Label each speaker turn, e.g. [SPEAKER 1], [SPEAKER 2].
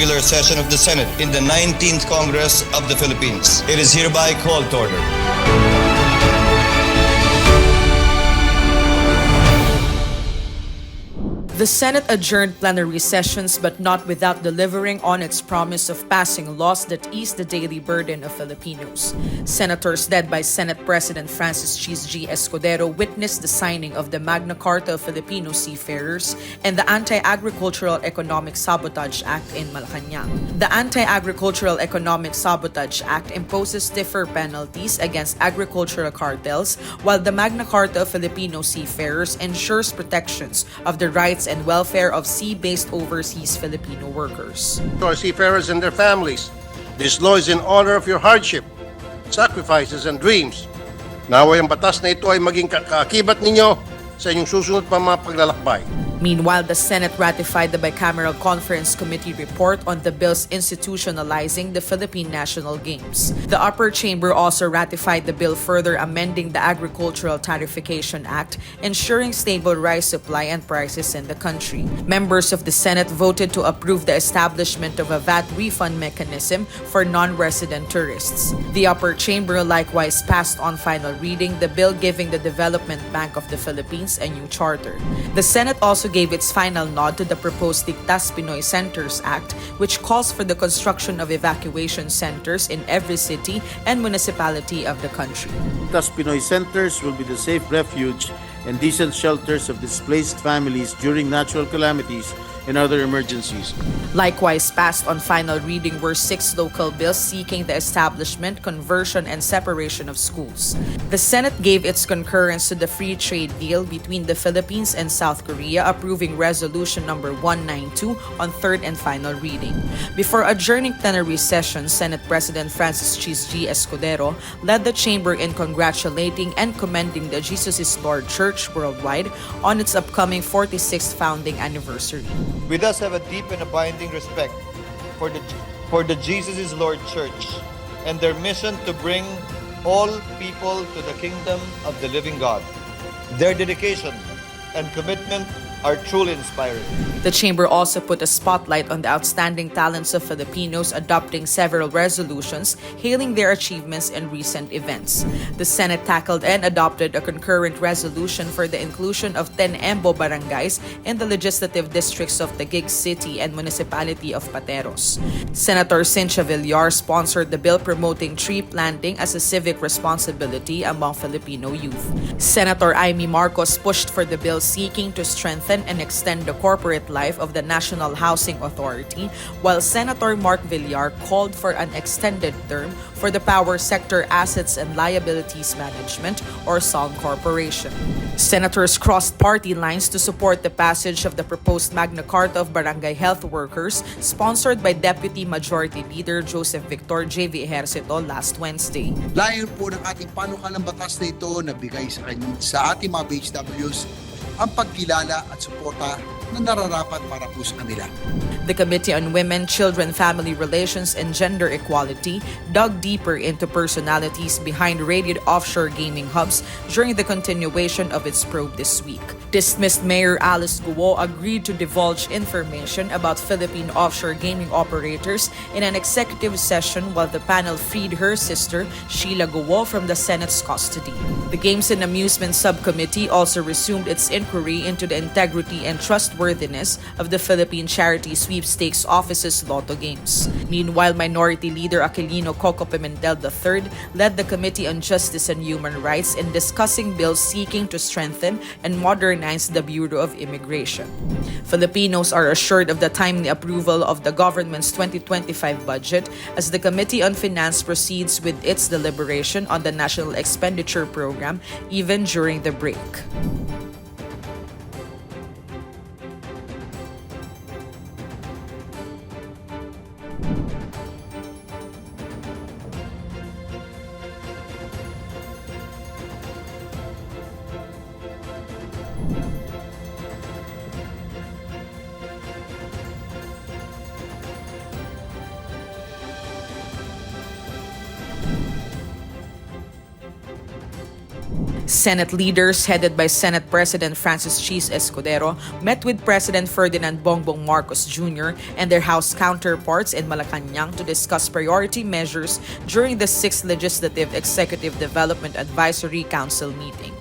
[SPEAKER 1] regular session of the Senate in the 19th Congress of the Philippines. It is hereby called to order.
[SPEAKER 2] The Senate adjourned plenary sessions but not without delivering on its promise of passing laws that ease the daily burden of Filipinos. Senators led by Senate President Francis Chiz Escudero witnessed the signing of the Magna Carta of Filipino Seafarers and the Anti-Agricultural Economic Sabotage Act in Malacanang. The Anti-Agricultural Economic Sabotage Act imposes stiffer penalties against agricultural cartels, while the Magna Carta of Filipino Seafarers ensures protections of the rights and welfare of sea-based overseas Filipino workers.
[SPEAKER 3] To our seafarers and their families, this law is in honor of your hardship, sacrifices, and dreams. Naway ang batas na ito ay maging kaakibat ninyo sa inyong susunod pa mga paglalakbay.
[SPEAKER 2] Meanwhile, the Senate ratified the Bicameral Conference Committee report on the bills institutionalizing the Philippine National Games. The upper chamber also ratified the bill further amending the Agricultural Tariffication Act, ensuring stable rice supply and prices in the country. Members of the Senate voted to approve the establishment of a VAT refund mechanism for non-resident tourists. The upper chamber likewise passed on final reading the bill giving the Development Bank of the Philippines a new charter. The Senate also gave its final nod to the proposed Ligtas Pinoy Centers Act, which calls for the construction of evacuation centers in every city and municipality of the country.
[SPEAKER 4] Ligtas Pinoy Centers will be the safe refuge and decent shelters of displaced families during natural calamities and other emergencies.
[SPEAKER 2] Likewise passed on final reading were 6 local bills seeking the establishment, conversion, and separation of schools. The Senate gave its concurrence to the free trade deal between the Philippines and South Korea, approving Resolution number 192 on third and final reading. Before adjourning plenary session, Senate President Francis Chiz Escudero led the chamber in congratulating and commending the Jesus is Lord Church worldwide on its upcoming 46th founding anniversary.
[SPEAKER 1] We thus have a deep and abiding respect for the Jesus is Lord Church and their mission to bring all people to the kingdom of the living God. Their dedication and commitment are truly inspiring.
[SPEAKER 2] The chamber also put a spotlight on the outstanding talents of Filipinos, adopting several resolutions hailing their achievements in recent events. The Senate tackled and adopted a concurrent resolution for the inclusion of 10 EMBO barangays in the legislative districts of Taguig City and municipality of Pateros. Senator Cynthia Villar sponsored the bill promoting tree planting as a civic responsibility among Filipino youth. Senator Amy Marcos pushed for the bill seeking to strengthen and extend the corporate life of the National Housing Authority, while Senator Mark Villar called for an extended term for the Power Sector Assets and Liabilities Management or SOLM Corporation. Senators crossed party lines to support the passage of the proposed Magna Carta of Barangay Health Workers, sponsored by Deputy Majority Leader Joseph Victor J.V. Ejercito last Wednesday.
[SPEAKER 5] Layon po ng ating panukalang batas na ito na bigay sa ating mga BHWs ang pagkilala at suporta na nararapat para po sa kanila.
[SPEAKER 2] The Committee on Women, Children, Family Relations, and Gender Equality dug deeper into personalities behind raided offshore gaming hubs during the continuation of its probe this week. Dismissed Mayor Alice Guo agreed to divulge information about Philippine offshore gaming operators in an executive session, while the panel freed her sister, Sheila Guo, from the Senate's custody. The Games and Amusement Subcommittee also resumed its inquiry into the integrity and trustworthiness of the Philippine Charity Sweepstakes Office's Lotto games. Meanwhile, Minority Leader Aquilino Coco Pimentel III led the Committee on Justice and Human Rights in discussing bills seeking to strengthen and modernize the Bureau of Immigration. Filipinos are assured of the timely approval of the government's 2025 budget as the Committee on Finance proceeds with its deliberation on the National Expenditure Program even during the break. Senate leaders headed by Senate President Francis Chiz Escudero met with President Ferdinand Bongbong Marcos Jr. and their House counterparts in Malacanang to discuss priority measures during the 6th Legislative Executive Development Advisory Council meeting.